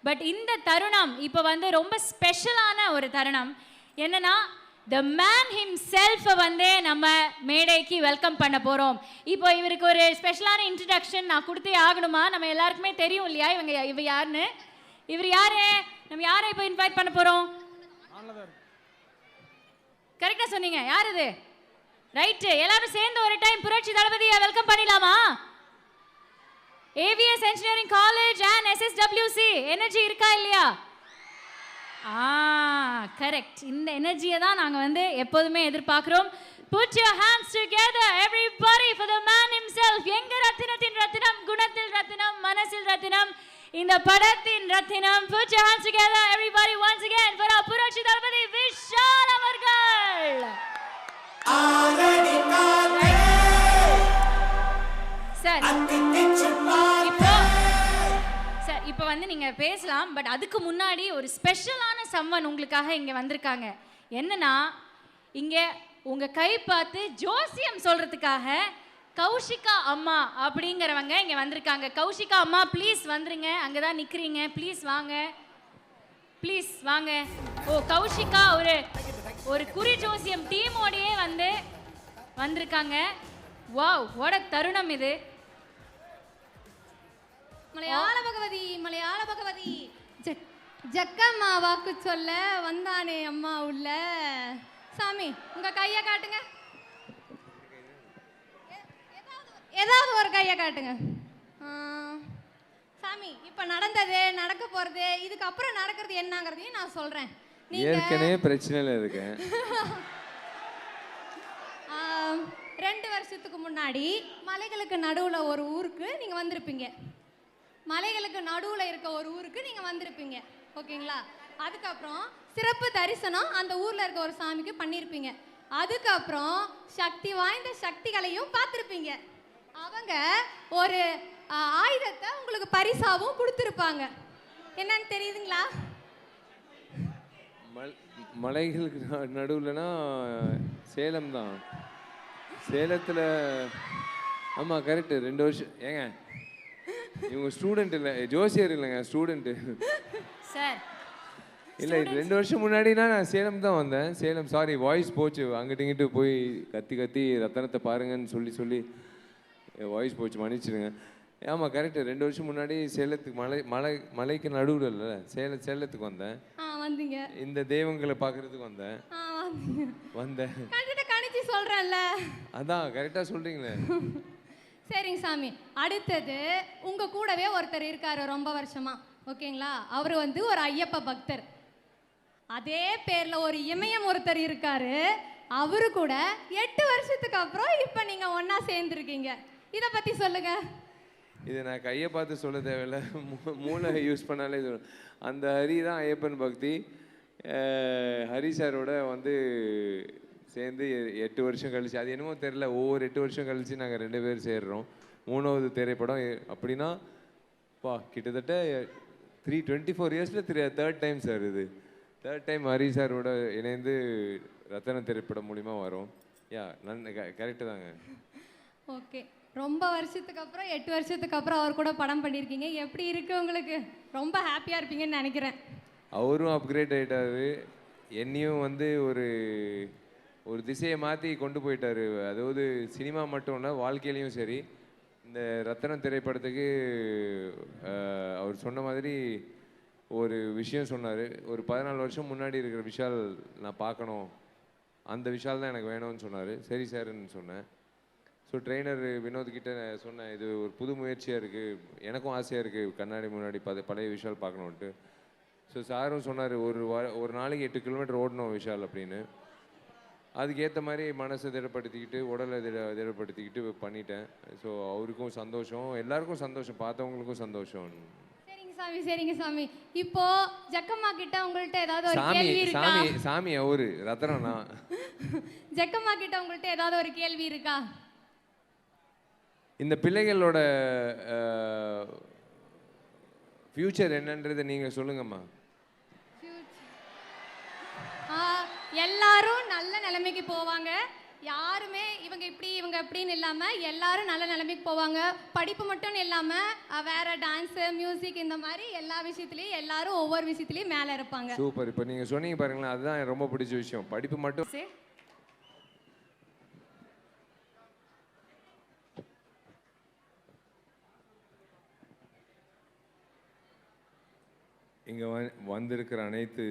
But இந்த தருணம் இப்போ வந்து ரொம்ப ஸ்பெஷலான ஒரு தருணம். என்னன்னா the man himself வந்து நம்ம மேடைக்கு வெல்கம் பண்ண போறோம். இப்போ இவருக்கு ஒரு ஸ்பெஷலான இன்ட்ரடக்ஷன் நான் கொடுத்தே ஆகணுமா? நம்ம எல்லாருக்குமே தெரியும் இல்லையா இவ யாருன்னு. இவர் யாரு? நம்ம யாரை இப்போ இன்வைட் பண்ண போறோம்? கரெக்டா சொன்னீங்க. யார் இது? ரைட். எல்லாரும் சேர்ந்து ஒரு டைம் புரட்சி தளபதியை வெல்கம் பண்ணிடலாமா? AVS Engineering College and SSWC energy இருக்கா இல்லையா? கரெக்ட். இந்த எனர்ஜியை தான் நாங்கள் வந்து எப்போதுமே எதிர்பார்க்கிறோம். Put your hands together everybody for the man himself. எங்க ரத்தினத்தின் ரத்தினம், குணத்தில் ரத்தினம், மனசில் ரத்தினம், இந்த படத்தின் ரத்தினம். Put your hands together everybody once again for our புரட்சி தளபதி விஷால் அவர்கள். சார் இப்போ வந்து நீங்க பேசலாம். பட் அதுக்கு முன்னாடி ஒரு ஸ்பெஷலான சம்மன் உங்களுக்காக இங்க வந்திருக்காங்க. என்னன்னா இங்க உங்க கை பார்த்து ஜோசியம் சொல்றதுக்காக கௌஷிகா அம்மா அப்படிங்கிறவங்க இங்க வந்திருக்காங்க. கௌஷிகா அம்மா ப்ளீஸ் வந்துருங்க. அங்கதான் நிக்கிறீங்க. ப்ளீஸ் வாங்க, ப்ளீஸ் வாங்க. ஓ, கௌஷிகா ஒரு குறி ஜோசியம் டீமோடையே வந்திருக்காங்க. வாவ், வாட் a தருணம் இது. மலையாள பகவதி ஜக்கம்மா வாக்கு சொல்ல வந்தானே அம்மா உள்ள. சாமி உங்க கையை காட்டுங்க, ஏதாவது ஒரு கையை காட்டுங்க. சாமி இப்ப நடந்தது, நடக்க போறது, இதுக்கப்புறம் நடக்கிறது என்னங்கிறதையும் நான் சொல்றேன். ஏற்கனவே பிரச்சனையில இருக்கேன். 2 வருஷத்துக்கு முன்னாடி மலைகளுக்கு நடுவில் ஒரு ஊருக்கு நீங்கள் வந்திருப்பீங்க. மலைகளுக்கு நடுவில் இருக்க ஒரு ஊருக்கு நீங்கள் வந்திருப்பீங்க, ஓகேங்களா? அதுக்கப்புறம் சிறப்பு தரிசனம் அந்த ஊரில் இருக்க ஒரு சாமிக்கு பண்ணியிருப்பீங்க. அதுக்கப்புறம் சக்தி வாய்ந்த சக்திகளையும் பார்த்துருப்பீங்க. அவங்க ஒரு ஆயுதத்தை உங்களுக்கு பரிசாவும் கொடுத்துருப்பாங்க. என்னன்னு தெரியுதுங்களா? மலைகளுக்கு நடுவுலனா சேலம் தான். சேலத்தில் ஆமாம் கரெக்டு. 2 வருஷம். ஏங்க இவங்க ஸ்டூடெண்ட் இல்லை, ஜோசியர் இல்லைங்க, ஸ்டூடெண்ட்டு சார். இல்லை, 2 வருஷம் முன்னாடினா நான் சேலம் தான் வந்தேன். சேலம், சாரி வாய்ஸ் போச்சு. அங்கிட்டு இங்கிட்டு போய் கத்தி ரத்தனத்தை பாருங்கன்னு சொல்லி வாய்ஸ் போச்சு, மன்னிச்சிடுங்க. ஆமாம் கரெக்டு. 2 வருஷம் முன்னாடி சேலத்துக்கு மலைக்கு நடுவில் இல்லை சேலத்துக்கு வந்தேன். வந்தீங்க. இந்த தெய்வங்களை பார்க்கறதுக்கு வந்தேன். கணிச்சு சொல்றேன்ல, அதான் கரெக்டா சொல்றீங்களே. சரிங்க சாமி. அடுத்தது உங்க கூடவே ஒருத்தர் இருக்காரு ரொம்ப வருஷமா, ஓகேங்களா? அவர் வந்து ஒரு ஐயப்ப பக்தர். அதே பேர்ல ஒரு இமயம் ஒருத்தர் இருக்காரு. அவரு கூட 8 வருஷத்துக்கு அப்புறம் இப்ப நீங்க ஒன்னா சேர்ந்துருக்கீங்க. இத பத்தி சொல்லுங்க. இது நான் கையை பார்த்து சொல்ல தேவையில்லை, மூளை யூஸ் பண்ணாலே சொல்லுவேன். அந்த ஹரி தான் ஐயப்பன் பக்தி. ஹரி சாரோட வந்து சேர்ந்து 8 வருஷம் கழிச்சு, அது என்னமோ தெரில, ஒவ்வொரு 8 வருஷம் கழிச்சு நாங்கள் 2 பேர் சேர்றோம். 3வது திரைப்படம் அப்படின்னா கிட்டத்தட்ட 24 இயர்ஸில் 3rd டைம் சார். இது 3rd டைம் ஹரி சாரோட இணைந்து ரத்தன திரைப்படம் மூலிமா வரும். கரெக்டு தாங்க. ஓகே, ரொம்ப வருஷத்துக்கு அப்புறம் 8 வருஷத்துக்கு அப்புறம் அவர் கூட படம் பண்ணியிருக்கீங்க. எப்படி இருக்கு உங்களுக்கு? ரொம்ப ஹாப்பியாக இருப்பீங்கன்னு நினைக்கிறேன். அவரும் அப்கிரேட் ஆகிட்டாரு, என்னையும் வந்து ஒரு திசையை மாற்றி கொண்டு போயிட்டாரு. அதாவது சினிமா மட்டும் இல்லை, வாழ்க்கையிலையும் சரி. இந்த ரத்தனம் திரைப்படத்துக்கு அவர் சொன்ன மாதிரி ஒரு விஷயம் சொன்னார். ஒரு 14 வருஷம் முன்னாடி இருக்கிற விஷால் நான் பார்க்கணும், அந்த விஷால் தான் எனக்கு வேணும்னு சொன்னார். சரி சார்ன்னு சொன்னேன். ஸோ ட்ரெயினர் வினோத்கிட்ட சொன்னேன், இது ஒரு புது முயற்சியாக இருக்குது, எனக்கும் ஆசையாக இருக்குது கண்ணாடி முன்னாடி பழைய விஷால் பார்க்கணுன்ட்டு. ஸோ சாரும் சொன்னார், ஒரு நாளைக்கு 8 கிலோமீட்டர் ஓடணும் விஷால் அப்படின்னு. அதுக்கேற்ற மாதிரி மனசை திடப்படுத்திக்கிட்டு, உடலை திடப்படுத்திக்கிட்டு பண்ணிட்டேன். ஸோ அவருக்கும் சந்தோஷம், எல்லாருக்கும் சந்தோஷம், பார்த்தவங்களுக்கும் சந்தோஷம். சரிங்க சாமி. இப்போ ஜக்கம்மா கிட்ட உங்கள்ட்ட ஏதாவது ஒரு கேள்வி இருக்கா? சாமி அவரு ரத்னா. ஜக்கம்மா கிட்ட உங்கள்ட்ட ஏதாவது ஒரு கேள்வி இருக்கா? இந்த பிள்ளைகளோட ஃபியூச்சர் என்னன்றதை நீங்க சொல்லுங்கம்மா. எல்லாரும் நல்ல நிலைமைக்கு போவாங்க, யாருமே இவங்க இப்படி இவங்க இப்படின்னு இல்லாமல் எல்லாரும் நல்ல நிலைமைக்கு போவாங்க. படிப்பு மட்டும் இல்லாமல் வேற டான்ஸு, மியூசிக் இந்த மாதிரி எல்லா விஷயத்துலையும் எல்லாரும் ஒவ்வொரு விஷயத்துலையும் மேலே இருப்பாங்க. சூப்பர். இப்போ நீங்கள் சொன்னீங்க பாருங்களேன், அதுதான் எனக்கு ரொம்ப பிடிச்ச விஷயம். படிப்பு மட்டும் இங்கே வந்திருக்கிற அனைத்து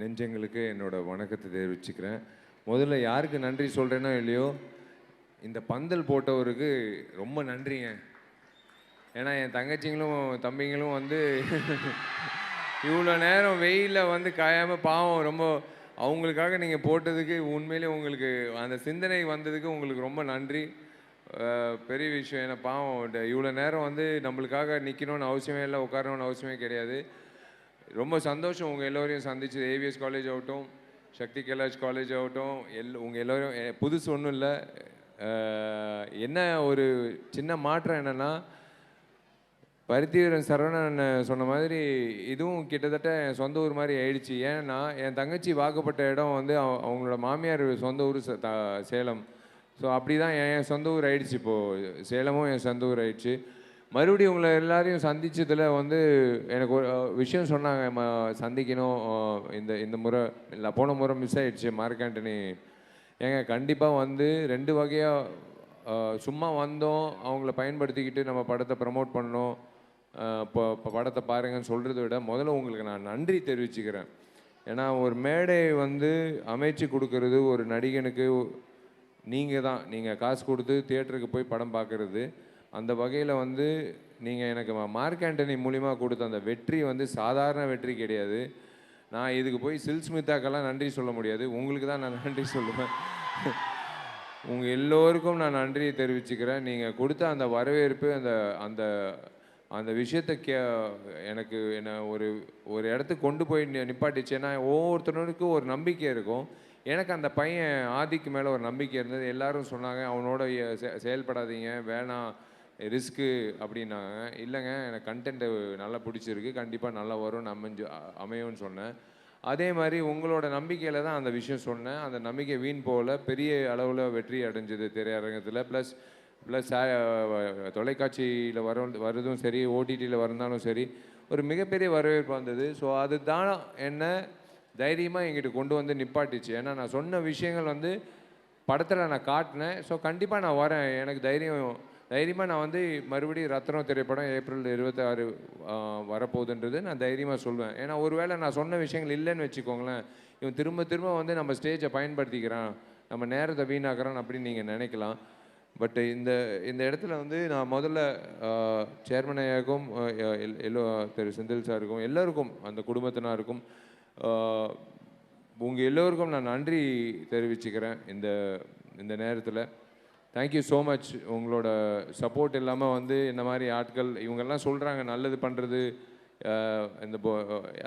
நெஞ்சங்களுக்கு என்னோட வணக்கத்தை தெரிவிச்சுக்கிறேன். முதல்ல யாருக்கு நன்றி சொல்கிறேனோ இல்லையோ, இந்த பந்தல் போட்டவருக்கு ரொம்ப நன்றிங்க. ஏன்னா என் தங்கச்சிங்களும் தம்பிங்களும் வந்து இவ்வளோ நேரம் வெயிலில் வந்து காயாமல் பாவம் ரொம்ப அவங்களுக்காக நீங்கள் போட்டதுக்கு உண்மையிலே உங்களுக்கு அந்த சிந்தனை வந்ததுக்கு உங்களுக்கு ரொம்ப நன்றி. பெரிய விஷயம். ஏன்னா பாவம் இவ்வளோ நேரம் வந்து நம்மளுக்காக நிற்கணும்னு அவசியமே இல்லை, உட்காரணும்னு அவசியமே கிடையாது. ரொம்ப சந்தோஷம் உங்கள் எல்லோரையும் சந்திச்சு. ஏவிஎஸ் காலேஜ் ஆகட்டும், சக்தி கைலாஷ் காலேஜ் ஆகட்டும், உங்கள் எல்லோரும் புதுசு ஒன்றும் இல்லை. என்ன ஒரு சின்ன மாற்றம் என்னென்னா, பருத்திவீரன் சரவணன் சொன்ன மாதிரி இதுவும் கிட்டத்தட்ட என் சொந்த ஊர் மாதிரி ஆயிடுச்சு. ஏன்னா என் தங்கச்சி வாக்கப்பட்ட இடம் வந்து அவங்களோட மாமியார் சொந்த ஊர் சேலம். ஸோ அப்படி தான் என் சொந்த ஊர் ஆயிடுச்சு. இப்போது சேலமும் என் சொந்த ஊர் ஆயிடுச்சு. மறுபடியும் உங்களை எல்லாரையும் சந்திச்சதில் வந்து எனக்கு ஒரு விஷயம் சொன்னாங்க, சந்திக்கணும். இந்த முறை இல்லை, போன முறை மிஸ் ஆகிடுச்சு மார்க் ஆண்டனி. ஏங்க கண்டிப்பாக வந்து 2 வகையாக சும்மா வந்தோம், அவங்கள பயன்படுத்திக்கிட்டு நம்ம படத்தை ப்ரமோட் பண்ணோம், இப்போ படத்தை பாருங்கன்னு சொல்கிறத விட முதல்ல உங்களுக்கு நான் நன்றி தெரிவிச்சுக்கிறேன். ஏன்னா ஒரு மேடை வந்து அமைச்சு கொடுக்கறது ஒரு நடிகனுக்கு நீங்கள் தான். நீங்கள் காசு கொடுத்து தியேட்டருக்கு போய் படம் பார்க்குறது. அந்த வகையில் வந்து நீங்கள் எனக்கு மார்க் ஆண்டனி மூலிமா கொடுத்த அந்த வெற்றி வந்து சாதாரண வெற்றி கிடையாது. நான் இதுக்கு போய் சில் ஸ்மிதாக்கெல்லாம் நன்றி சொல்ல முடியாது, உங்களுக்கு தான் நான் நன்றி சொல்லுவேன். உங்கள் எல்லோருக்கும் நான் நன்றியை தெரிவிச்சுக்கிறேன். நீங்கள் கொடுத்த அந்த வரவேற்பு, அந்த அந்த அந்த விஷயத்தை எனக்கு என்ன ஒரு இடத்துக்கு கொண்டு போய் நிப்பாட்டிச்சு. ஏன்னா ஒவ்வொருத்தனுக்கும் ஒரு நம்பிக்கை இருக்கும். எனக்கு அந்த பையன் ஆதிக்கு மேலே ஒரு நம்பிக்கை இருந்தது. எல்லாரும் சொன்னாங்க அவனோட செயல்படாதீங்க, வேணாம், ரிஸ்க்கு அப்படின்னாங்க. இல்லைங்க, எனக்கு கண்டென்ட்டு நல்லா பிடிச்சிருக்கு, கண்டிப்பாக நல்லா வரும், அமையும்னு சொன்னேன். அதே மாதிரி உங்களோட நம்பிக்கையில் தான் அந்த விஷயம் சொன்னேன். அந்த நம்பிக்கை வீண் போகல, பெரிய அளவில் வெற்றி அடைஞ்சது திரையரங்கத்தில். ப்ளஸ் தொலைக்காட்சியில் வருதும் சரி, ஓடிடியில் வந்தாலும் சரி, ஒரு மிகப்பெரிய வரவேற்பு வந்தது. ஸோ அதுதான் என்ன தைரியமாக எங்கிட்ட கொண்டு வந்து நிப்பாட்டிச்சு. ஏன்னா நான் சொன்ன விஷயங்கள் வந்து படத்தில் நான் காட்டினேன். ஸோ கண்டிப்பாக நான் வரேன், எனக்கு தைரியமாக நான் வந்து மறுபடியும் ரத்னம் திரைப்படம் ஏப்ரல் 26 வரப்போகுதுன்றது நான் தைரியமாக சொல்வேன். ஏன்னா ஒருவேளை நான் சொன்ன விஷயங்கள் இல்லைன்னு வச்சுக்கோங்களேன், இவன் திரும்ப திரும்ப வந்து நம்ம ஸ்டேஜை பயன்படுத்திக்கிறான், நம்ம நேரத்தை வீணாக்குறான் அப்படின்னு நீங்கள் நினைக்கலாம். பட் இந்த இடத்துல வந்து நான் முதல்ல சேர்மன் ஐயாவுக்கும் திரு செந்தில் சாருக்கும் எல்லாருக்கும் அந்த குடும்பத்தினருக்கும் உங்கள் எல்லோருக்கும் நான் நன்றி தெரிவிச்சுக்கிறேன். இந்த நேரத்தில் தேங்க்யூ ஸோ மச். உங்களோட சப்போர்ட் இல்லாமல் வந்து இந்த மாதிரி ஆட்கள் இவங்கெல்லாம் சொல்கிறாங்க நல்லது பண்ணுறது,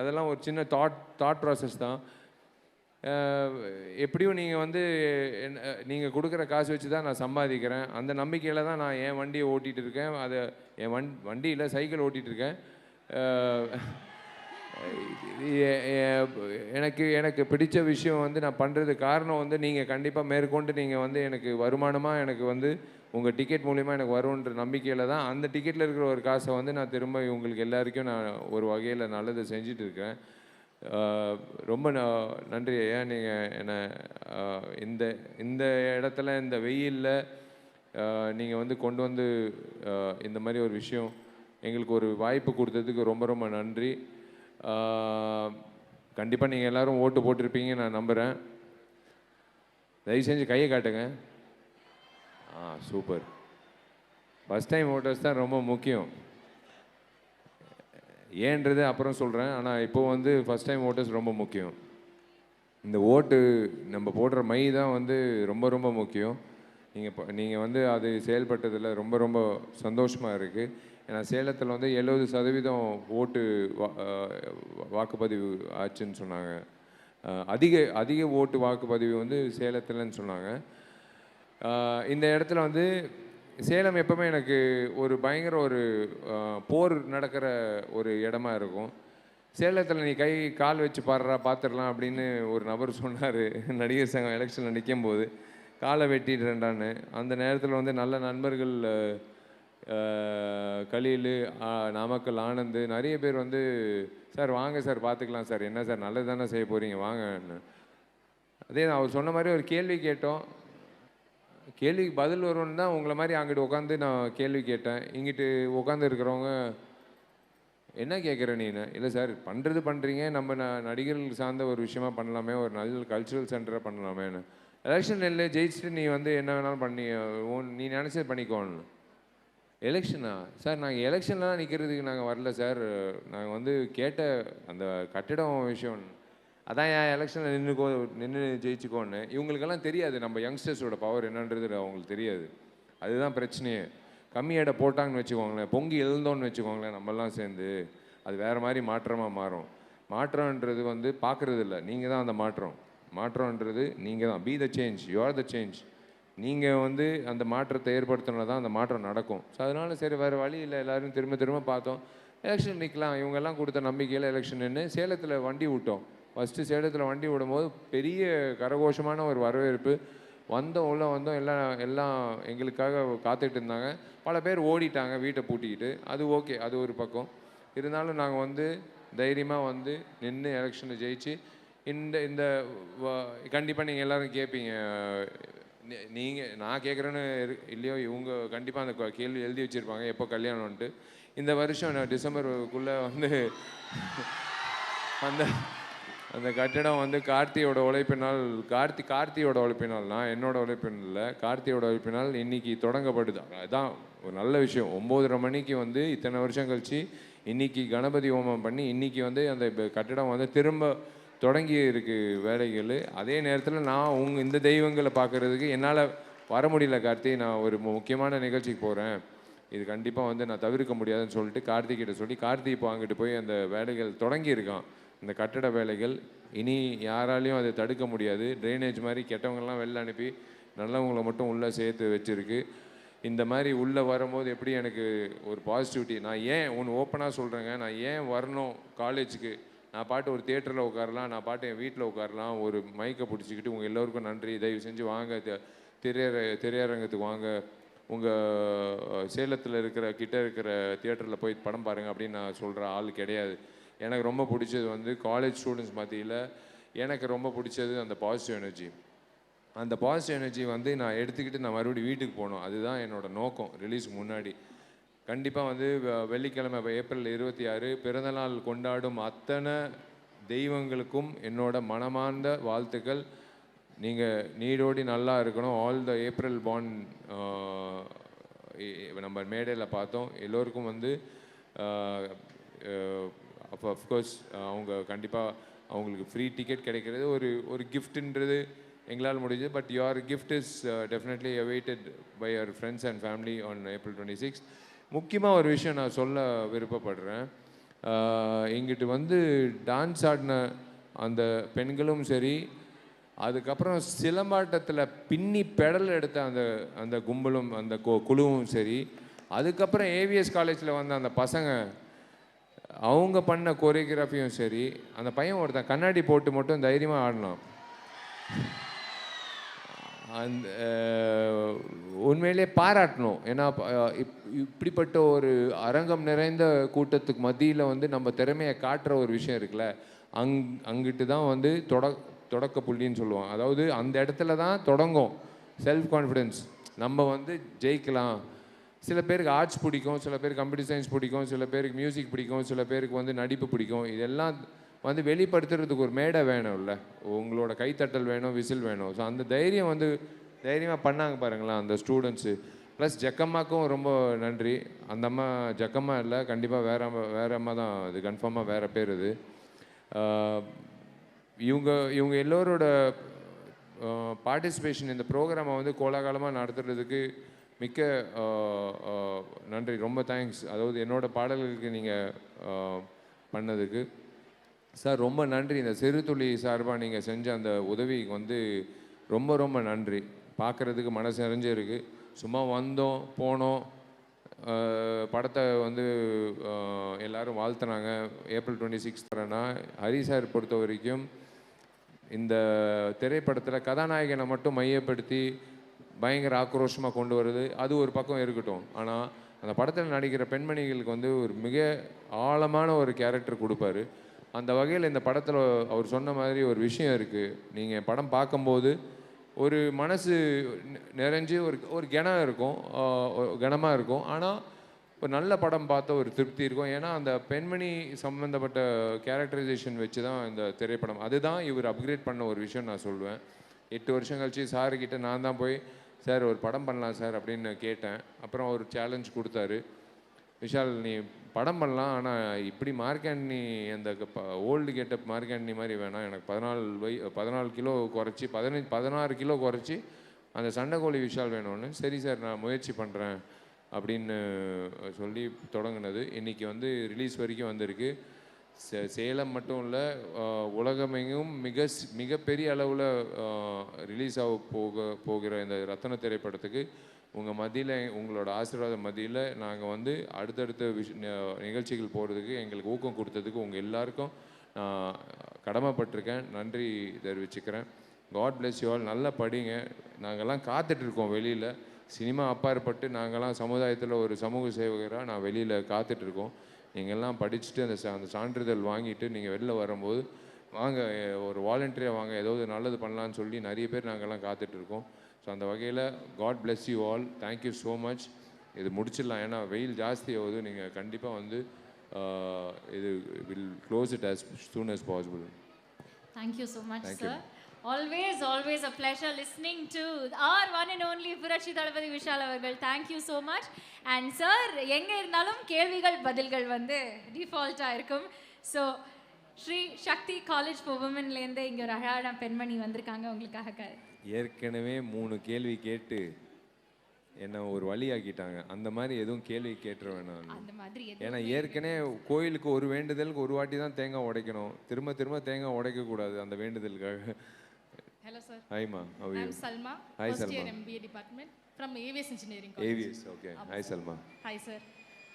அதெல்லாம் ஒரு சின்ன தாட் ப்ராசஸ் தான். எப்படியும் நீங்கள் வந்து நீங்கள் கொடுக்குற காசு வச்சு தான் நான் சம்பாதிக்கிறேன். அந்த நம்பிக்கையில் தான் நான் என் வண்டியை ஓட்டிகிட்டு இருக்கேன். அதை என் வண்டியில் சைக்கிள் ஓட்டிகிட்டு இருக்கேன். எனக்கு பிடிச்ச விஷயம் வந்து நான் பண்ணுறது காரணம் வந்து நீங்கள் கண்டிப்பாக மேற்கொண்டு நீங்கள் வந்து எனக்கு வருமானமாக எனக்கு வந்து உங்கள் டிக்கெட் மூலிமா எனக்கு வரும்ன்ற நம்பிக்கையில் தான் அந்த டிக்கெட்டில் இருக்கிற ஒரு காசை வந்து நான் திரும்ப உங்களுக்கு எல்லாருக்கும் நான் ஒரு வகையில் நல்லது செஞ்சுட்டு இருக்கேன். ரொம்ப நன்றி ஐயா. நீங்கள் என்னை இந்த இடத்துல இந்த வெயிலில் நீங்கள் வந்து கொண்டு வந்து இந்த மாதிரி ஒரு விஷயம் எங்களுக்கு ஒரு வாய்ப்பு கொடுத்ததுக்கு ரொம்ப ரொம்ப நன்றி. கண்டிப்பாக நீங்கள் எல்லோரும் ஓட்டு போட்டிருப்பீங்க நான் நம்புகிறேன். தயவு செஞ்சு கையை காட்டுங்க. சூப்பர். ஃபஸ்ட் டைம் ஓட்டர்ஸ் தான் ரொம்ப முக்கியம். ஏன்றது அப்புறம் சொல்கிறேன். ஆனால் இப்போது வந்து ஃபஸ்ட் டைம் ஓட்டர்ஸ் ரொம்ப முக்கியம். இந்த ஓட்டு நம்ம போடுற மை தான் வந்து ரொம்ப ரொம்ப முக்கியம். நீங்கள் வந்து அது செயல்பட்டதில் ரொம்ப ரொம்ப சந்தோஷமாக இருக்குது. ஏன்னா சேலத்தில் வந்து 70% ஓட்டு வாக்குப்பதிவு ஆச்சுன்னு சொன்னாங்க. அதிக ஓட்டு வாக்குப்பதிவு வந்து சேலத்தில்னு சொன்னாங்க. இந்த இடத்துல வந்து சேலம் எப்பவுமே எனக்கு ஒரு பயங்கர ஒரு போர் நடக்கிற ஒரு இடமா இருக்கும். சேலத்தில் நீ கால் வச்சு பாடுறா பார்த்துடலாம் அப்படின்னு ஒரு நபர் சொன்னார் நடிகர் சங்கம் எலெக்ஷனில் நிற்கும் போது. காலை வெட்டிடுறேன்டான்னு. அந்த நேரத்தில் வந்து நல்ல நண்பர்கள் கலீல், நாமக்கல் ஆனந்த், நிறைய பேர் வந்து சார் வாங்க சார் பார்த்துக்கலாம் சார், என்ன சார் நல்லது தானே செய்ய போகிறீங்க வாங்கன்னு. அதே நான் அவர் சொன்ன மாதிரி ஒரு கேள்வி கேட்டோம், கேள்விக்கு பதில் வரும்னு தான் உங்களை மாதிரி அங்கிட்டு உட்காந்து நான் கேள்வி கேட்டேன். இங்கிட்டு உட்காந்து இருக்கிறவங்க என்ன கேட்குற நீனு, இல்லை சார் பண்ணுறது பண்ணுறீங்க, நம்ம நடிகர்கள் சார்ந்த ஒரு விஷயமா பண்ணலாமே, ஒரு நல்ல கல்ச்சுரல் சென்டராக பண்ணலாமேன்னு. எலெக்ஷன் இல்லை ஜெயிச்சுட்டு நீ வந்து என்ன வேணாலும் பண்ணி நீ நினச்சது பண்ணிக்கோன்னு. எலெக்ஷனா சார், நாங்கள் எலெக்ஷன்லாம் நிற்கிறதுக்கு நாங்கள் வரல சார், நாங்கள் வந்து கேட்ட அந்த கட்டிடம் விஷயம் அதான் என் எலெக்ஷனில் நின்று ஜெயிச்சுக்கோன்னு. இவங்களுக்கெல்லாம் தெரியாது நம்ம யங்ஸ்டர்ஸோட பவர் என்னன்றது அவங்களுக்கு தெரியாது. அதுதான் பிரச்சனையே. கம்மி எடை போட்டாங்கன்னு வச்சுக்கோங்களேன், பொங்கி எழுந்தோன்னு வச்சுக்கோங்களேன், நம்மெல்லாம் சேர்ந்து அது வேறு மாதிரி மாற்றமாக மாறும். மாற்றம்ன்றது வந்து பார்க்குறது இல்லை, நீங்கள் தான் அந்த மாற்றம்ன்றது நீங்கள் தான். Be the change, you are the change. நீங்கள் வந்து அந்த மாற்றத்தை ஏற்படுத்தினா தான் அந்த மாற்றம் நடக்கும். ஸோ அதனால சரி வேறு வழி இல்லை, எல்லோரும் திரும்ப பார்த்தோம், எலெக்ஷன் நிற்கலாம். இவங்கெல்லாம் கொடுத்த நம்பிக்கையில் எலெக்ஷன் நின்று சேலத்தில் வண்டி விட்டோம். ஃபஸ்ட்டு சேலத்தில் வண்டி விடும்போது பெரிய கரகோஷமான ஒரு வரவேற்பு. உள்ளே வந்தோம், எல்லாம் எங்களுக்காக காத்துட்டு இருந்தாங்க. பல பேர் ஓடிட்டாங்க வீட்டை பூட்டிக்கிட்டு, அது ஓகே, அது ஒரு பக்கம். இருந்தாலும் நாங்கள் வந்து தைரியமாக வந்து நின்று எலெக்ஷனை ஜெயிச்சு இந்த கண்டிப்பாக நீங்கள் எல்லோரும் கேட்பீங்க, நீங்கள் நான் கேட்குறேன்னு இல்லையோ, இவங்க கண்டிப்பாக அந்த கேள்வி எழுதி வச்சுருப்பாங்க எப்போ கல்யாணம்ன்ட்டு. இந்த வருஷம் டிசம்பருக்குள்ளே வந்து அந்த கட்டிடம் வந்து கார்த்தியோட உழைப்பினால், கார்த்தியோட உழைப்பினால், நான் என்னோட உழைப்பினால் இல்லை, கார்த்தியோட உழைப்பினால் இன்னைக்கு தொடங்கப்படுது. அதுதான் ஒரு நல்ல விஷயம். 9:30 மணிக்கு வந்து இத்தனை வருஷம் கழிச்சு இன்னைக்கு கணபதி ஹோமம் பண்ணி இன்னைக்கு வந்து அந்த கட்டிடம் வந்து திரும்ப தொடங்கி இருக்கு வேலைகள். அதே நேரத்தில் நான் இந்த தெய்வங்களை பார்க்குறதுக்கு என்னால் வர முடியல கார்த்தி, நான் ஒரு முக்கியமான நிகழ்ச்சிக்கு போகிறேன், இது கண்டிப்பாக வந்து நான் தவிர்க்க முடியாதுன்னு சொல்லிட்டு கார்த்திகிட்ட சொல்லி கார்த்தி இப்போ அங்கிட்டு போய் அந்த வேலைகள் தொடங்கியிருக்கான். இந்த கட்டட வேலைகள் இனி யாராலையும் அதை தடுக்க முடியாது. ட்ரைனேஜ் மாதிரி கெட்டவங்கெல்லாம் வெளில அனுப்பி நல்லவங்களை மட்டும் உள்ளே சேர்த்து வச்சுருக்கு. இந்த மாதிரி உள்ளே வரும்போது எப்படி எனக்கு ஒரு பாசிட்டிவிட்டி. நான் ஏன் ஒன்று ஓப்பனாக சொல்கிறேங்க, நான் ஏன் வரணும் காலேஜுக்கு, நான் பாட்டு ஒரு தியேட்டரில் உட்காரலாம், நான் பாட்டு என் வீட்டில் உட்காரலாம், ஒரு மைக்கை பிடிச்சிக்கிட்டு உங்கள் எல்லோருக்கும் நன்றி, தயவு செஞ்சு வாங்க திரையரங்கத்துக்கு வாங்க, உங்கள் சேலத்தில் கிட்ட இருக்கிற தியேட்டரில் போய் படம் பாருங்கள் அப்படின்னு நான் சொல்கிற ஆள் கிடையாது. எனக்கு ரொம்ப பிடிச்சது வந்து காலேஜ் ஸ்டூடெண்ட்ஸ் மத்தியில் எனக்கு ரொம்ப பிடிச்சது அந்த பாசிட்டிவ் எனர்ஜி. அந்த பாசிட்டிவ் எனர்ஜி வந்து நான் எடுத்துக்கிட்டு நான் மறுபடியும் வீட்டுக்கு போகணும். அதுதான் என்னோடய நோக்கம். ரிலீஸ் முன்னாடி கண்டிப்பாக வந்து வெள்ளிக்கிழமை ஏப்ரல் 26 பிறந்தநாள் கொண்டாடும் அத்தனை தெய்வங்களுக்கும் என்னோட மனமார்ந்த வாழ்த்துக்கள். நீங்கள் நீடோடி நல்லா இருக்கணும். ஆல் த ஏப்ரல் பார்ன் நம்ம மேடையில் பார்த்தோம். எல்லோருக்கும் வந்து அஃப்கோர்ஸ் அவங்க கண்டிப்பாக அவங்களுக்கு ஃப்ரீ டிக்கெட் கிடைக்கிறது ஒரு கிஃப்ட்டுன்றது எங்களால் முடிஞ்சது. But your gift is definitely awaited by your friends and family on April 26. முக்கியமாக ஒரு விஷயம் நான் சொல்ல விருப்பப்படுறேன். இங்கிட்டு வந்து டான்ஸ் ஆடின அந்த பெண்களும் சரி, அதுக்கப்புறம் சிலம்பாட்டத்தில் பின்னி பெடல் எடுத்த அந்த கும்பலும் அந்த குழுவும் சரி, அதுக்கப்புறம் ஏவிஎஸ் காலேஜில் வந்த அந்த பசங்க அவங்க பண்ண கோரியோகிராஃபியும் சரி, அந்த பையன் ஒருத்தன் கண்ணாடி போட்டு மட்டும் தைரியமாக ஆடினான். அந்த உண்மையிலே பாராட்டணும். ஏன்னா இப்படிப்பட்ட ஒரு அரங்கம் நிறைந்த கூட்டத்துக்கு மத்தியில் வந்து நம்ம திறமையை காட்டுற ஒரு விஷயம் இருக்குல்ல, அங்கிட்டு தான் வந்து தொடக்க புள்ளின்னு சொல்லுவோம். அதாவது அந்த இடத்துல தான் தொடங்கும் செல்ஃப் கான்ஃபிடென்ஸ். நம்ம வந்து ஜெயிக்கலாம். சில பேருக்கு ஆர்ட்ஸ் பிடிக்கும், சில பேருக்கு கம்ப்யூட்டர் சயின்ஸ் பிடிக்கும், சில பேருக்கு மியூசிக் பிடிக்கும், சில பேருக்கு வந்து நடிப்பு பிடிக்கும். இதெல்லாம் வந்து வெளிப்படுத்துறதுக்கு ஒரு மேடை வேணும்ல, உங்களோட கைத்தட்டல் வேணும், விசில் வேணும். ஸோ அந்த தைரியம் வந்து தைரியமாக பண்ணாங்க பாருங்களேன் அந்த ஸ்டூடெண்ட்ஸு. ப்ளஸ் ஜக்கம்மாக்கும் ரொம்ப நன்றி. அந்த அம்மா ஜக்கம்மா இல்லை, கண்டிப்பாக வேறு அம்மா தான், அது கன்ஃபார்மாக வேறு பேர். இது இவங்க எல்லோரோட பார்ட்டிசிபேஷன் இந்த ப்ரோக்ராமை வந்து கோலாகலமாக நடத்துறதுக்கு மிக்க நன்றி. ரொம்ப தேங்க்ஸ். அதாவது என்னோடய பாடல்களுக்கு நீங்கள் பண்ணதுக்கு சார் ரொம்ப நன்றி. இந்த சிறுதுளி சார்பாக நீங்கள் செஞ்ச அந்த உதவிக்கு வந்து ரொம்ப ரொம்ப நன்றி. பார்க்குறதுக்கு மனசு நிறைஞ்சு இருக்குது. சும்மா வந்தோம் போனோம், படத்தை வந்து எல்லோரும் வாழ்த்துனாங்க. ஏப்ரல் 26 தரேன்னா ஹரி சார் பொறுத்த வரைக்கும் இந்த திரைப்படத்தில் கதாநாயகனை மட்டும் மையப்படுத்தி பயங்கர ஆக்ரோஷமாக கொண்டு வருது, அது ஒரு பக்கம் இருக்கட்டும். ஆனால் அந்த படத்தில் நடிக்கிற பெண்மணிகளுக்கு வந்து ஒரு மிக ஆழமான ஒரு கேரக்டர் கொடுப்பாரு. அந்த வகையில் இந்த படத்தில் அவர் சொன்ன மாதிரி ஒரு விஷயம் இருக்குது. நீங்கள் படம் பார்க்கும்போது ஒரு மனசு நிறைஞ்சு ஒரு ஒரு கனம் இருக்கும், கனமாக இருக்கும். ஆனால் ஒரு நல்ல படம் பார்த்த ஒரு திருப்தி இருக்கும். ஏன்னா அந்த பெண்மணி சம்மந்தப்பட்ட கேரக்டரைசேஷன் வச்சு தான் இந்த திரைப்படம், அதுதான் இவர் அப்கிரேட் பண்ண ஒரு விஷயம் நான் சொல்லுவேன். 8 வருஷம் கழிச்சு சாருக்கிட்ட நான் தான் போய் சார் ஒரு படம் பண்ணலாம் சார் அப்படின்னு கேட்டேன். அப்புறம் ஒரு சேலஞ்ச் கொடுத்தாரு, விஷால் நீ படம் பண்ணலாம், ஆனால் இப்படி மார்க் ஆண்டனி அந்த ஓல்டு கெட்டப் மார்க் ஆண்டனி மாதிரி வேணாம், எனக்கு 14 கிலோ குறைச்சி 16 கிலோ குறைச்சி அந்த சண்டைக்கோழி விஷால் வேணும்னு. சரி சார் நான் முயற்சி பண்ணுறேன் அப்படின்னு சொல்லி தொடங்கினது இன்றைக்கி வந்து ரிலீஸ் வரைக்கும் வந்திருக்கு. சேலம் மட்டும் இல்லை, உலகமெங்கும் மிகப்பெரிய அளவில் ரிலீஸ் ஆக போகிற இந்த ரத்தன திரைப்படத்துக்கு உங்கள் மத்தியில், உங்களோட ஆசீர்வாத மத்தியில் நாங்கள் வந்து அடுத்தடுத்த நிகழ்ச்சிகள் போகிறதுக்கு எங்களுக்கு ஊக்கம் கொடுத்ததுக்கு உங்கள் எல்லாருக்கும் நான் கடமைப்பட்டிருக்கேன், நன்றி தெரிவிச்சுக்கிறேன். God bless you all. நல்லா படிங்க. நாங்கள்லாம் காத்துட்ருக்கோம் வெளியில், சினிமா அப்பாற்பட்டு நாங்கள்லாம் சமுதாயத்தில் ஒரு சமூக சேவகராக நான் வெளியில் காத்துட்ருக்கோம். நீங்கள்லாம் படிச்சுட்டு அந்த சான்றிதழ் வாங்கிட்டு நீங்கள் வெளில வரும்போது வாங்க, ஒரு வாலண்டியராக வாங்க, ஏதாவது நல்லது பண்ணலான்னு சொல்லி நிறைய பேர் நாங்கள்லாம் காத்துட்ருக்கோம். ஸோ அந்த வகையில் God bless you all. Thank you so much. இது முடிச்சிடலாம், ஏன்னா வெயில் ஜாஸ்தி ஆகுது. நீங்கள் கண்டிப்பாக வந்து இது will close it as soon as possible. Thank you so much, sir. Always a pleasure listening to our one and only புரட்சி தளபதி விஷால் அவர்கள். Thank you so much. And sir, எங்க இருந்தாலும் கேள்விகள் பதில்கள் வந்து டிஃபால்ட்டா இருக்கும். So Sri Sakthi college for விமன்லேருந்து இங்கே ஒரு அழகான பெண்மணி வந்திருக்காங்க உங்களுக்காக. ஏற்கனவே 3 கேள்வி கேட்டு என்னை ஒரு வழி ஆக்கிட்டாங்க. அந்த மாதிரி எதுவும் கேள்வி கேட்டுருவேன் நான். அந்த மாதிரி ஏன்னா ஏற்கனவே கோயிலுக்கு ஒரு வேண்டுதலுக்கு ஒரு வாட்டி தான் தேங்காய் உடைக்கணும், திரும்ப தேங்காய் உடைக்கக்கூடாது அந்த வேண்டுதலுக்காக. Hello sir. Hi ma, how are you? I'm Salma. Hi First Salma. year MBA department from AVS Engineering College. AVS, okay. Hi Salma. Hi sir.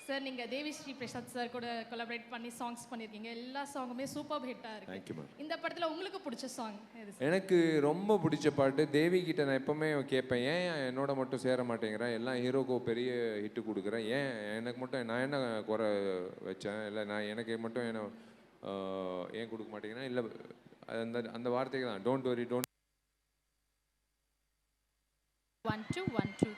Sir நீங்கள் தேவி ஸ்ரீ பிரசாத் சார் கூட கொலாபரேட் பண்ணி சாங்ஸ் பண்ணியிருக்கீங்க. எல்லா சாங்குமே சூப்பர் ஹிட்டாக இருக்கு. Thank you ma. இந்த படத்தில் உங்களுக்கு பிடிச்ச சாங் எது சார்? எனக்கு ரொம்ப பிடிச்ச பாட்டு தேவி கிட்ட நான் எப்பவுமே கேட்பேன், ஏன் என்னோட மட்டும் சேர மாட்டேங்கிறேன், எல்லாம் ஹீரோக்கு பெரிய ஹிட்டு கொடுக்குறேன், ஏன் எனக்கு மட்டும் நான் என்ன குறை வச்சேன், இல்லை நான் எனக்கு மட்டும் என்ன ஏன் கொடுக்க மாட்டேங்கிறேன், இல்லை அந்த வார்த்தைக்கு தான் don't worry don't. 1 2 1 2.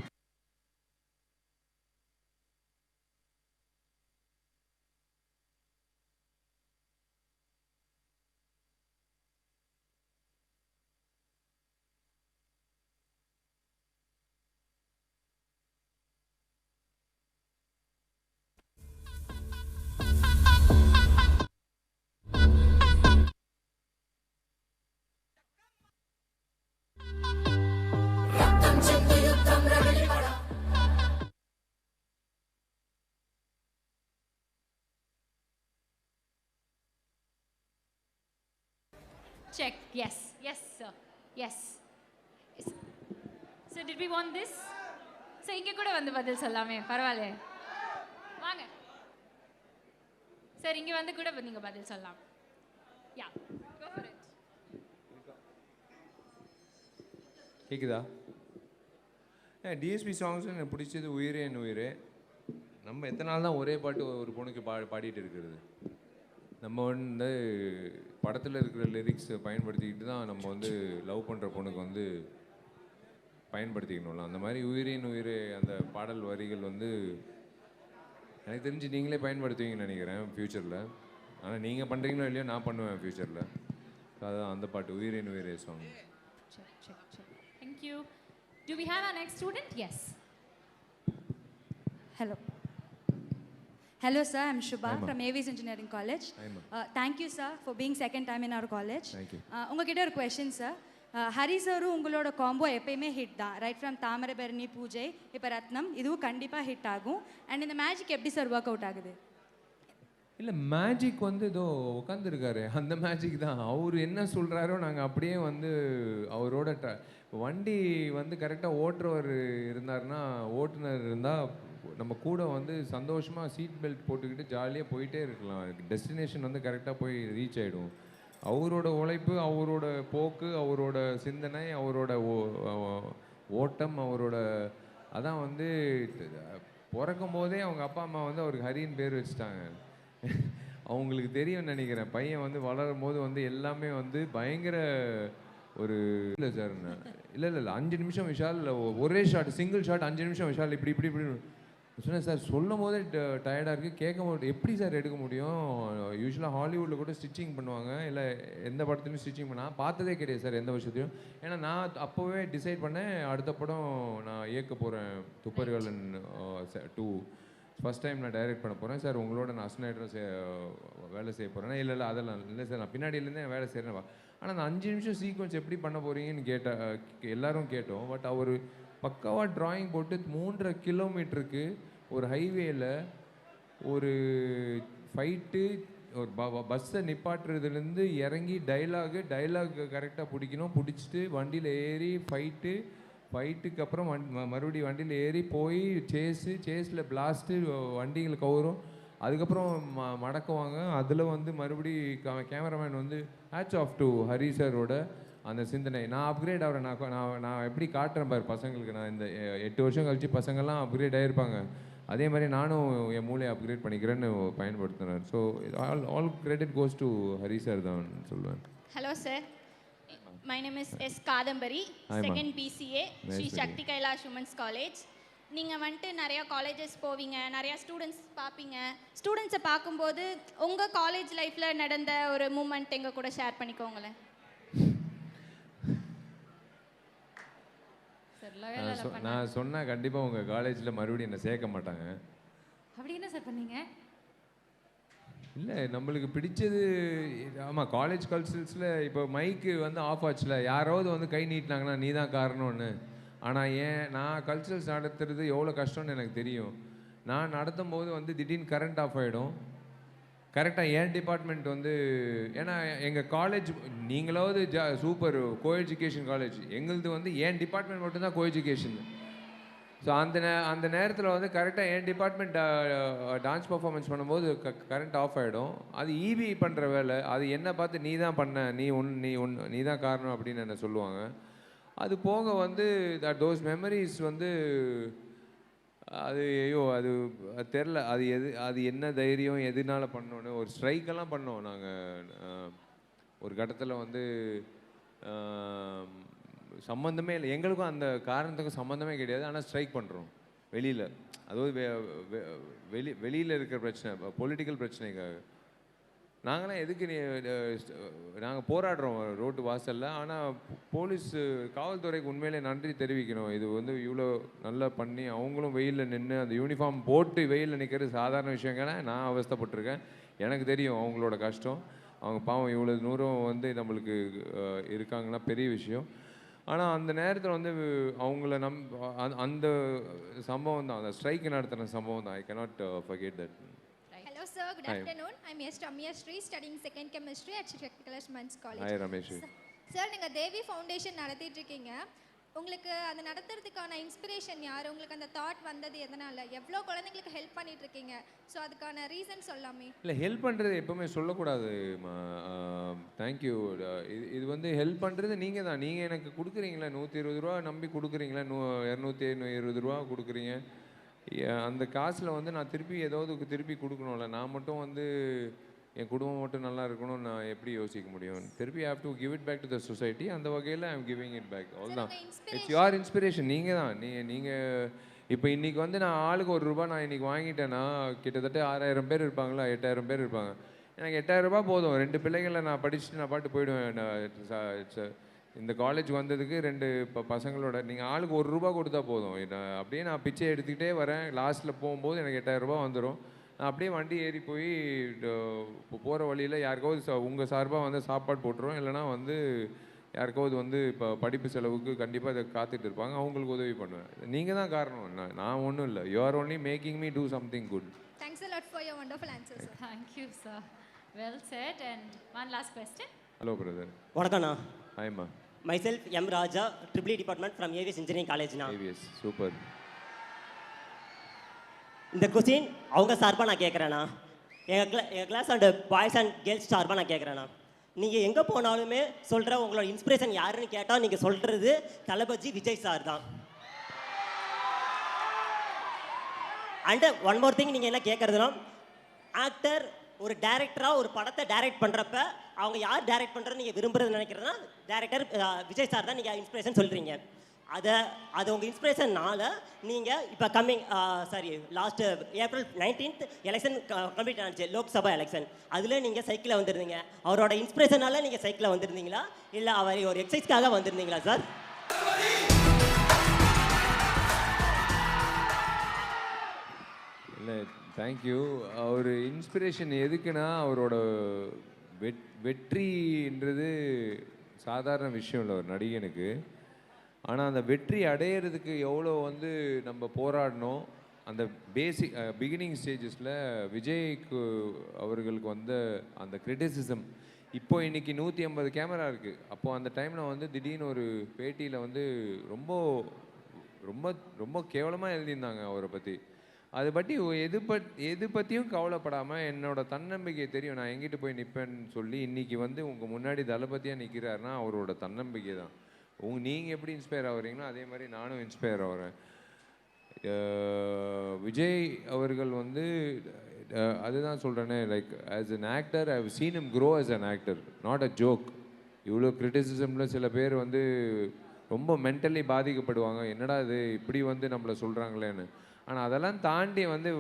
Check. Yes, sir. Yes. So did we want this? So இங்க கூட வந்து பதில் சொல்லாமே, பரவாயில்ல. வாங்க சார், இங்க வந்து கூட நீங்க பதில் சொல்லலாம். யா, go for it. கேக்குதா? டிஎஸ்பி சாங்ஸ் எனக்கு பிடிச்சது உயிரே என் உயிரே. நம்ம எத்தனை நாள் தான் ஒரே பாட்டு ஒரு பொண்ணுக்கு பாடிட்டு இருக்கிறது? நம்ம வந்து படத்தில் இருக்கிற லிரிக்ஸ் பயன்படுத்திக்கிட்டு தான் நம்ம வந்து லவ் பண்ணுற பொண்ணுக்கு வந்து பயன்படுத்திக்கணும்ல. அந்த மாதிரி உயிரின் உயிரே அந்த பாடல் வரிகள் வந்து எனக்கு தெரிஞ்சு நீங்களே பயன்படுத்துவீங்கன்னு நினைக்கிறேன் ஃப்யூச்சரில். ஆனால் நீங்கள் பண்ணுறீங்களோ இல்லையோ, நான் பண்ணுவேன் ஃப்யூச்சரில். அதுதான் அந்த பாட்டு உயிரின் உயிரே song. Check. Thank you. Do we have our next student? Yes. Hello sir, I'm Shubha Hi, from AVS Engineering College. Hi, ma'am. Thank you sir for being second time in our college. Thank you. உங்ககிட்ட ஒரு question sir. Hari சாரும் உங்களோட combo எப்பயுமே hit தான், right from Thamirabarani பூஜை இப்போ ரத்னம், இதுவும் கண்டிப்பாக ஹிட் ஆகும். அண்ட் இந்த மேஜிக் எப்படி சார் ஒர்க் அவுட் ஆகுது? இல்லை, மேஜிக் வந்து ஏதோ உட்காந்துருக்காரு, அந்த மேஜிக் தான். அவர் என்ன சொல்கிறாரோ நாங்கள் அப்படியே வந்து அவரோட வண்டி வந்து கரெக்டாக ஓட்டுறவர் இருந்தாருன்னா, ஓட்டுநர் இருந்தால் நம்ம கூட வந்து சந்தோஷமாக சீட் பெல்ட் போட்டுக்கிட்டு ஜாலியாக போயிட்டே இருக்கலாம். டெஸ்டினேஷன் வந்து கரெக்டாக போய் ரீச் ஆகிடும். அவரோட உழைப்பு, அவரோட போக்கு, அவரோட சிந்தனை, அவரோட ஓட்டம் அவரோட அதான் வந்து பிறக்கும் போதே அவங்க அப்பா அம்மா வந்து அவருக்கு ஹரின்னு பேர் வச்சுட்டாங்க. அவங்களுக்கு தெரியும்னு நினைக்கிறேன். பையன் வந்து வளரும் போது வந்து எல்லாமே வந்து பயங்கர ஒரு இல்லை சார் இல்லை 5 நிமிஷம் விஷால் ஒரே ஷாட் சிங்கிள் ஷாட் 5 நிமிஷம் விஷால் இப்படி இப்படி இப்படி சொன்னேன் சார். சொல்லும் போதே டயர்டாக இருக்குது, கேட்க மாட்டேன். எப்படி சார் எடுக்க முடியும்? யூஸ்வலாக ஹாலிவுட்டில் கூட ஸ்டிச்சிங் பண்ணுவாங்க, இல்லை எந்த படத்துலையும் ஸ்டிச்சிங் பண்ணால் பார்த்ததே கிடையாது சார் எந்த வருஷத்துலையும். ஏன்னா நான் அப்போவே டிசைட் பண்ணேன் அடுத்த படம் நான் இயக்க போகிறேன் துப்பறிவாளன் 2 ஃபஸ்ட் டைம் நான் டைரக்ட் பண்ண போகிறேன் சார். உங்களோட நான் அசனாய்டும் வேலை செய்ய போகிறேன். இல்லை அதெல்லாம் இல்லை சார், நான் பின்னாடியிலேருந்தே வேலை செய்கிறேன். ஆனால் அந்த 5 நிமிஷம் சீக்வன்ஸ் எப்படி பண்ண போகிறீங்கன்னு எல்லாரும் கேட்டோம். பட் அவர் பக்காவாக ட்ராயிங் போட்டு 3.5 கிலோமீட்டருக்கு ஒரு ஹைவேயில் ஒரு ஃபைட்டு, ஒரு பஸ்ஸை நிப்பாட்டுறதுலேருந்து இறங்கி டைலாக் கரெக்டாக பிடிக்கணும், பிடிச்சிட்டு வண்டியில் ஏறி ஃபைட்டுக்கு அப்புறம் மறுபடியும் வண்டியில் ஏறி போய் சேஸில் பிளாஸ்ட்டு வண்டிகள் கவரும், அதுக்கப்புறம் மடக்குவாங்க. அதில் வந்து மறுபடி கேமராமேன் வந்து ஹேட்ஸ் ஆஃப் டு ஹரி சாரோட அந்த சிந்தனை. நான் அப்கிரேட் ஆகிறேன். நான் எப்படி காட்டுறேன் பாரு பசங்களுக்கு. நான் இந்த 8 வருஷம் கழிச்சு பசங்கள்லாம் அப்கிரேட் ஆகிருப்பாங்க, அதே மாதிரி நானும் என் மூளையை அப்கிரேட் பண்ணிக்கிறேன்னு பயன்படுத்தினார். So all credit goes to Hari sir தான் சொல்லுவேன். Hello sir, my name is S Kadambari, second BCA Shri Sakthi Kailash women's college. நீங்கள் வந்துட்டு நிறையா காலேஜஸ் போவீங்க, நிறையா ஸ்டூடெண்ட்ஸ் பார்ப்பீங்க. ஸ்டூடெண்ட்ஸை பார்க்கும்போது உங்கள் காலேஜ் லைஃப்பில் நடந்த ஒரு மூமெண்ட் எங்கள் கூட ஷேர் பண்ணிக்கோங்களேன். நான் சொன்னால் கண்டிப்பாக உங்கள் காலேஜில் மறுபடியும் என்னை சேர்க்க மாட்டாங்க. அப்படி என்ன சார் பண்ணீங்க? இல்லை நம்மளுக்கு பிடிச்சது. ஆமாம், காலேஜ் கல்ச்சரல்ஸில் இப்போ மைக்கு வந்து ஆஃப் ஆச்சுல, யாராவது வந்து கை நீட்டினாங்கன்னா நீ தான் காரணம்னு. ஆனால் நான் கல்ச்சரல்ஸ் நடத்துறது எவ்வளோ கஷ்டம்னு எனக்கு தெரியும். நான் நடத்தும் போது வந்து திடீர்னு கரண்ட் ஆஃப் ஆகிடும். கரெக்டாக என் டிபார்ட்மெண்ட் வந்து, ஏன்னா எங்கள் காலேஜ் நீங்களாவது சூப்பர் கோ எஜுகேஷன் காலேஜ், எங்களுது வந்து என் டிபார்ட்மெண்ட் மட்டும்தான் கோ எஜுகேஷன். ஸோ அந்த நேரத்தில் வந்து கரெக்டாக என் டிபார்ட்மெண்ட் டான்ஸ் பர்ஃபார்மன்ஸ் பண்ணும்போது கரண்ட் ஆஃப் ஆகிடும். அது ஈபி பண்ணுற வேலை, அது என்ன பார்த்து நீ தான் பண்ண, நீ தான் காரணம் அப்படின்னு என்ன சொல்லுவாங்க. அது போக வந்து தோஸ் மெமரிஸ் வந்து அது அது தெரில, அது என்ன தைரியம் எதுனால பண்ணோன்னு. ஒரு ஸ்ட்ரைக்கெல்லாம் பண்ணோம் நாங்கள் ஒரு கட்டத்தில் வந்து, சம்மந்தமே இல்லை எங்களுக்கும் அந்த காரணத்துக்கும் சம்மந்தமே கிடையாது. ஆனால் ஸ்ட்ரைக் பண்ணுறோம் வெளியில், அதாவது வெளியில் இருக்கிற பிரச்சனை, பொலிட்டிக்கல் பிரச்சனைக்காக. நாங்களாம் எதுக்கு நாங்கள் போராடுறோம் ரோட்டு வாசலில். ஆனால் போலீஸ் காவல்துறைக்கு உண்மையிலே நன்றி தெரிவிக்கணும். இது வந்து இவ்வளோ நல்லா பண்ணி அவங்களும் வெயிலில் நின்று அந்த யூனிஃபார்ம் போட்டு வெயிலில் நிற்கிறது சாதாரண விஷயங்கன்னா நான் அவஸ்தைப்பட்டிருக்கேன். எனக்கு தெரியும் அவங்களோட கஷ்டம். அவங்க பாவம் இவ்வளோ தூரம் வந்து நம்மளுக்கு இருக்காங்கன்னா பெரிய விஷயம். ஆனால் அந்த நேரத்தில் வந்து அவங்கள அந்த சம்பவம் தான், அந்த ஸ்ட்ரைக் நடத்துகிற சம்பவம் தான். ஐ cannot forget that. Hello sir, good afternoon. I'm S. Ramya Sri, studying second chemistry at Sri Shakti Kailash Men's College. Hi Ramesh. Sir, நீங்க தேவி ஃபவுண்டேஷன் நடத்திட்டு இருக்கீங்க. உங்களுக்கு அதை நடத்துறதுக்கான இன்ஸ்பிரேஷன் யார்? உங்களுக்கு அந்த தாட் வந்தது எதனால? எவ்வளோ குழந்தைங்களுக்கு ஹெல்ப் பண்ணிட்டு இருக்கீங்க? ஸோ அதுக்கான ரீசன் சொல்லாமே. இல்லை, ஹெல்ப் பண்ணுறது எப்போவுமே சொல்லக்கூடாது. தேங்க்யூ. இது வந்து ஹெல்ப் பண்ணுறது நீங்கள் தான். நீங்கள் எனக்கு கொடுக்குறீங்களா 120 ரூபா நம்பி கொடுக்குறீங்களா, 220 ரூபா கொடுக்குறீங்க. அந்த காசில் வந்து நான் திருப்பி கொடுக்கணும்ல. நான் மட்டும் வந்து என் குடும்பம் மட்டும் நல்லா இருக்கணும்னு நான் எப்படி யோசிக்க முடியும்? திருப்பி have to give it back to the society. அந்த வகையில் I am giving it back. அவ்வளோதான். It's your inspiration. நீங்கள் தான். நீங்கள் இப்போ இன்றைக்கி வந்து நான் ஆளுக்கு ₹1 நான் இன்றைக்கி வாங்கிட்டேன்னா கிட்டத்தட்ட 6000 பேர் இருப்பாங்களா, 8000 பேர் இருப்பாங்க. எனக்கு 8000 ரூபாய் போதும். 2 பிள்ளைங்களை நான் படிச்சுட்டு நான் பாட்டு போயிடுவேன். இந்த காலேஜ் வந்ததுக்கு 2 பசங்களோட நீங்கள் ஆளுக்கு ₹1 கொடுத்தா போதும். அப்படியே நான் பிச்சை எடுத்துக்கிட்டே வரேன். லாஸ்ட்டில் போகும்போது எனக்கு 8000 ரூபாய் வந்துடும். நான் அப்படியே வண்டி ஏறி போய் போகிற வழியில் யாருக்காவது உங்கள் சார்பாக வந்து சாப்பாடு போட்டுருவோம். இல்லைனா வந்து யாருக்காவது வந்து இப்போ படிப்பு செலவுக்கு கண்டிப்பாக இதை காத்துட்டு இருப்பாங்க, அவங்களுக்கு உதவி பண்ணுவேன். நீங்கள் தான் காரணம், நான் ஒன்றும் இல்லை. You are only making me do something good. Thanks a lot for your wonderful answers, sir. Thank you, sir. Well said. And one last question. Hello, brother. வணக்கம்ண்ணா. ஹாய்மா. Myself M. Raja, EEE department from AVS Engineering College. AVS, super. இந்த question அவங்க சார்பாக நான் கேட்குறேண்ணா. எங்கள் class and boys and girls சார்பாக நான் கேட்குறேண்ணா. நீங்கள் எங்கே போனாலுமே சொல்கிற உங்களோட இன்ஸ்பிரேஷன் யாருன்னு கேட்டால் நீங்கள் சொல்கிறது தளபதி விஜய் சார் தான். அண்ட் ஒன் மோர் திங், நீங்கள் என்ன கேட்குறதுனா, ஆக்டர் ஒரு டேரக்டராக ஒரு படத்தை டைரக்ட் பண்ணுறப்ப அவங்க யார் டைரக்ட் பண்ணுறது நீங்கள் விரும்புறது நினைக்கிறதுனா டேரக்டர் விஜய் சார் தான் நீங்கள் இன்ஸ்பிரேஷன் சொல்கிறீங்க. அது உங்கள் இன்ஸ்பிரேஷன்னால நீங்கள் இப்போ last April 19th election complete ஆனிச்சு, லோக்சபா எலெக்ஷன். அதில் நீங்கள் சைக்கிளில் வந்திருந்தீங்க. அவரோட இன்ஸ்பிரேஷனால நீங்கள் சைக்கிளில் வந்திருந்தீங்களா இல்லை அவர் ஒரு எக்ஸசைஸ்க்காக வந்திருந்தீங்களா சார்? இல்லை, தேங்க்யூ. அவர் இன்ஸ்பிரேஷன் எதுக்குன்னா, அவரோட வெற்றின்றது சாதாரண விஷயம் இல்லை ஒரு நடிகனுக்கு. ஆனால் அந்த வெற்றி அடையிறதுக்கு எவ்வளோ வந்து நம்ம போராடணும், அந்த பேசிக் பிகினிங் ஸ்டேஜஸில் விஜய்க்கு அவர்களுக்கு வந்த அந்த கிரிட்டிசிசம். இப்போ இன்றைக்கி 150 கேமரா இருக்குது. அப்போது அந்த டைமில் வந்து திடீர்னு ஒரு பேட்டியில் வந்து ரொம்ப ரொம்ப ரொம்ப கேவலமாக எழுதியிருந்தாங்க அவரை பற்றி. அதை பற்றி எது பற்றியும் கவலைப்படாமல் என்னோடய தன்னம்பிக்கை தெரியும், நான் எங்கிட்ட போய் நிற்பேன்னு சொல்லி இன்றைக்கி வந்து உங்கள் முன்னாடி தளபதியாக நிற்கிறாருன்னா அவரோட தன்னம்பிக்கை தான். நீங்கள் எப்படி இன்ஸ்பயர் ஆகுறீங்களோ அதே மாதிரி நானும் இன்ஸ்பயர் ஆகிறேன். விஜய் அவர்கள் வந்து அதுதான் சொல்கிறேனே, like as an actor I have seen him grow as an actor, not a joke. இவ்வளோ கிரிட்டிசிசமில் சில பேர் வந்து ரொம்ப மென்டலி பாதிக்கப்படுவாங்க, என்னடா இது இப்படி வந்து நம்மளை சொல்கிறாங்களேன்னு. ஆனால் அதெல்லாம் தாண்டி வந்து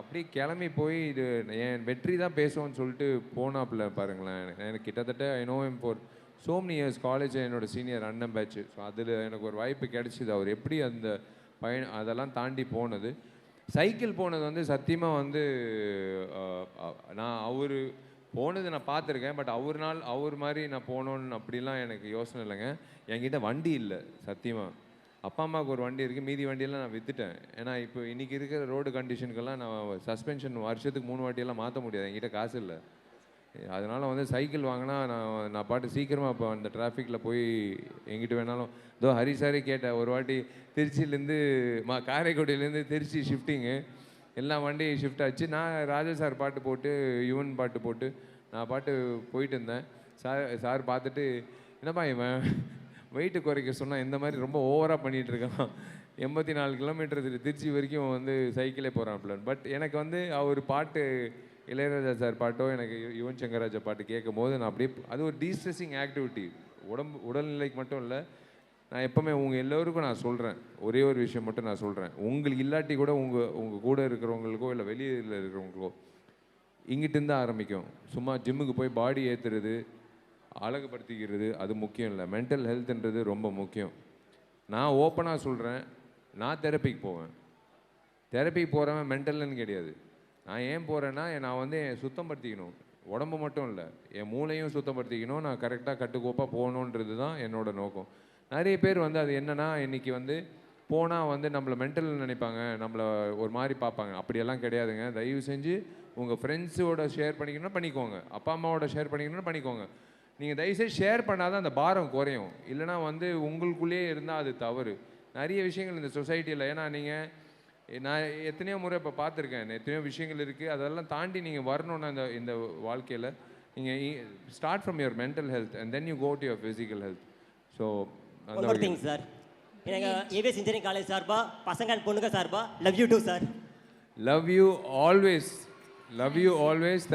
அப்படியே கிளம்பி போய் இது என் வெற்றி தான் பேசுவோன்னு சொல்லிட்டு போனாப்புல பாருங்களேன். எனக்கு கிட்டத்தட்ட I know him for so many years, college என்னோட சீனியர் அண்ணன் பேட்ச். ஸோ அதில் எனக்கு ஒரு வாய்ப்பு கிடைச்சிது. அவர் எப்படி அந்த அதெல்லாம் தாண்டி போனது, சைக்கிள் போனது வந்து சத்தியமாக வந்து நான் அவர் போனது நான் பார்த்துருக்கேன். பட் அவர் மாதிரி நான் போகணுன்னு அப்படிலாம் எனக்கு யோசனை இல்லைங்க. என்கிட்ட வண்டி இல்லை சத்தியமாக. அப்பா அம்மாவுக்கு ஒரு வண்டி இருக்குது, மீதி வண்டியெல்லாம் நான் விற்றுட்டேன். ஏன்னா இப்போ இன்றைக்கி இருக்கிற ரோடு கண்டிஷனுக்கெல்லாம் நான் சஸ்பென்ஷன் வருஷத்துக்கு 3 வாட்டியெல்லாம் மாற்ற முடியாது, என்கிட்ட காசு இல்லை. அதனால் வந்து சைக்கிள் வாங்கினா நான் பாட்டு சீக்கிரமாக இப்போ அந்த டிராஃபிக்கில் போய் எங்கிட்ட வேணாலும் இதோ ஹரிசாரே கேட்டேன் ஒரு வாட்டி, திருச்சியிலேருந்து காரைக்குடியிலேருந்து திருச்சி ஷிஃப்டிங்கு, எல்லா வண்டியும் ஷிஃப்ட் ஆச்சு. நான் ராஜா சார் பாட்டு போட்டு யுவன் பாட்டு போட்டு நான் பாட்டு போயிட்டு இருந்தேன். சார் பார்த்துட்டு, என்னப்பா இவன் வெயிட்டு குறைக்க சொன்னால் இந்த மாதிரி ரொம்ப ஓவராக பண்ணிகிட்ருக்கான், 84 கிலோமீட்டர் திருச்சி வரைக்கும் வந்து சைக்கிளே போகிறான். பட் எனக்கு வந்து அவர் பாட்டு, இளையராஜா சார் பாட்டோ எனக்கு யுவன் சங்கர் ராஜா பாட்டு கேட்கும் போது நான் அப்படியே, அது ஒரு டீஸ்ட்ரெஸ்ஸிங் ஆக்டிவிட்டி. உடல்நிலைக்கு மட்டும் இல்லை, நான் எப்போவுமே உங்கள் எல்லோருக்கும் நான் சொல்கிறேன், ஒரே ஒரு விஷயம் மட்டும் நான் சொல்கிறேன். உங்களுக்கு இல்லாட்டி கூட உங்கள் கூட இருக்கிறவங்களுக்கோ இல்லை வெளியில் இருக்கிறவங்களுக்கோ இங்கிட்டிருந்து ஆரம்பிக்கும். சும்மா ஜிம்முக்கு போய் பாடி ஏற்றுறது, அழகுபடுத்திக்கிறது அது முக்கியம் இல்லை. மென்டல் ஹெல்த்ன்றது ரொம்ப முக்கியம். நான் ஓப்பனாக சொல்கிறேன், நான் தெரப்பிக்கு போவேன். தெரப்பிக்கு போகிறவன் மென்டல்னு கிடையாது. நான் ஏன் போகிறேன்னா, நான் வந்து சுத்தப்படுத்திக்கணும், உடம்பு மட்டும் இல்லை என் மூளையும் சுத்தப்படுத்திக்கணும். நான் கரெக்டாக கட்டுக்கோப்பாக போகணுன்றது தான் என்னோட நோக்கம். நிறைய பேர் வந்து அது என்னென்னா, இன்றைக்கி வந்து போனால் வந்து நம்மளை மென்டல் நினைப்பாங்க, நம்மளை ஒரு மாதிரி பார்ப்பாங்க. அப்படியெல்லாம் கிடையாதுங்க. தயவு செஞ்சு உங்கள் ஃப்ரெண்ட்ஸோட ஷேர் பண்ணிக்கணும்னா பண்ணிக்கோங்க, அப்பா அம்மாவோட ஷேர் பண்ணிக்கணும்னா பண்ணிக்கோங்க. நீங்கள் தயவுசெய்து ஷேர் பண்ணால் தான் அந்த பாரம் குறையும். இல்லைனா வந்து உங்களுக்குள்ளேயே இருந்தால் அது தவறு. நிறைய விஷயங்கள் இந்த சொசைட்டியில், ஏன்னா நான் எத்தனையோ முறை இப்போ பார்த்துருக்கேன், எத்தனையோ விஷயங்கள் இருக்குது. அதெல்லாம் தாண்டி நீங்கள் வரணுன்னா இந்த வாழ்க்கையில் நீங்கள் start from your mental health and then you go to your physical health. So அந்த திங் சார், எனக்கு ஏவிஎஸ் இன்ஜினியரிங் காலேஜ் சார்பா, பசங்க அண்ட் பொண்ணுங்க சார்பா love you too sir. Love you always, love you always.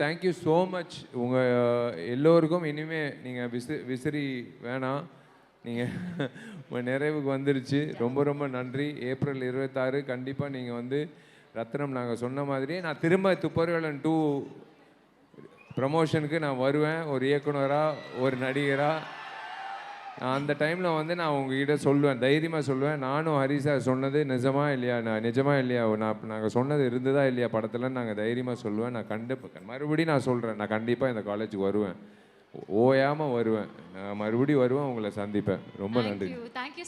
Thank you so much. உங்கள் எல்லோருக்கும் இனிமேல் நீங்கள் விசிறி வேணாம், நீங்கள் நிறைவுக்கு வந்துருச்சு. ரொம்ப ரொம்ப நன்றி. ஏப்ரல் 26 கண்டிப்பாக நீங்கள் வந்து ரத்னம் நாங்கள் சொன்ன மாதிரியே நான் திரும்ப துப்பறிவாளன் 2 ப்ரமோஷனுக்கு நான் வருவேன், ஒரு இயக்குனராக, ஒரு நடிகராக. அந்த டைமில் வந்து நான் உங்ககிட்ட சொல்லுவேன், தைரியமாக சொல்லுவேன், நானும் ஹரிசா சொன்னது நிஜமா இல்லையா, நாங்கள் சொன்னது இருந்ததா இல்லையா படத்தில், நாங்கள் தைரியமாக சொல்லுவேன். நான் மறுபடியும் நான் சொல்கிறேன், நான் கண்டிப்பாக இந்த காலேஜுக்கு வருவேன், ஓயாமல் வருவேன், நான் மறுபடியும் வருவேன், உங்களை சந்திப்பேன். ரொம்ப நன்றி. தேங்க்யூ.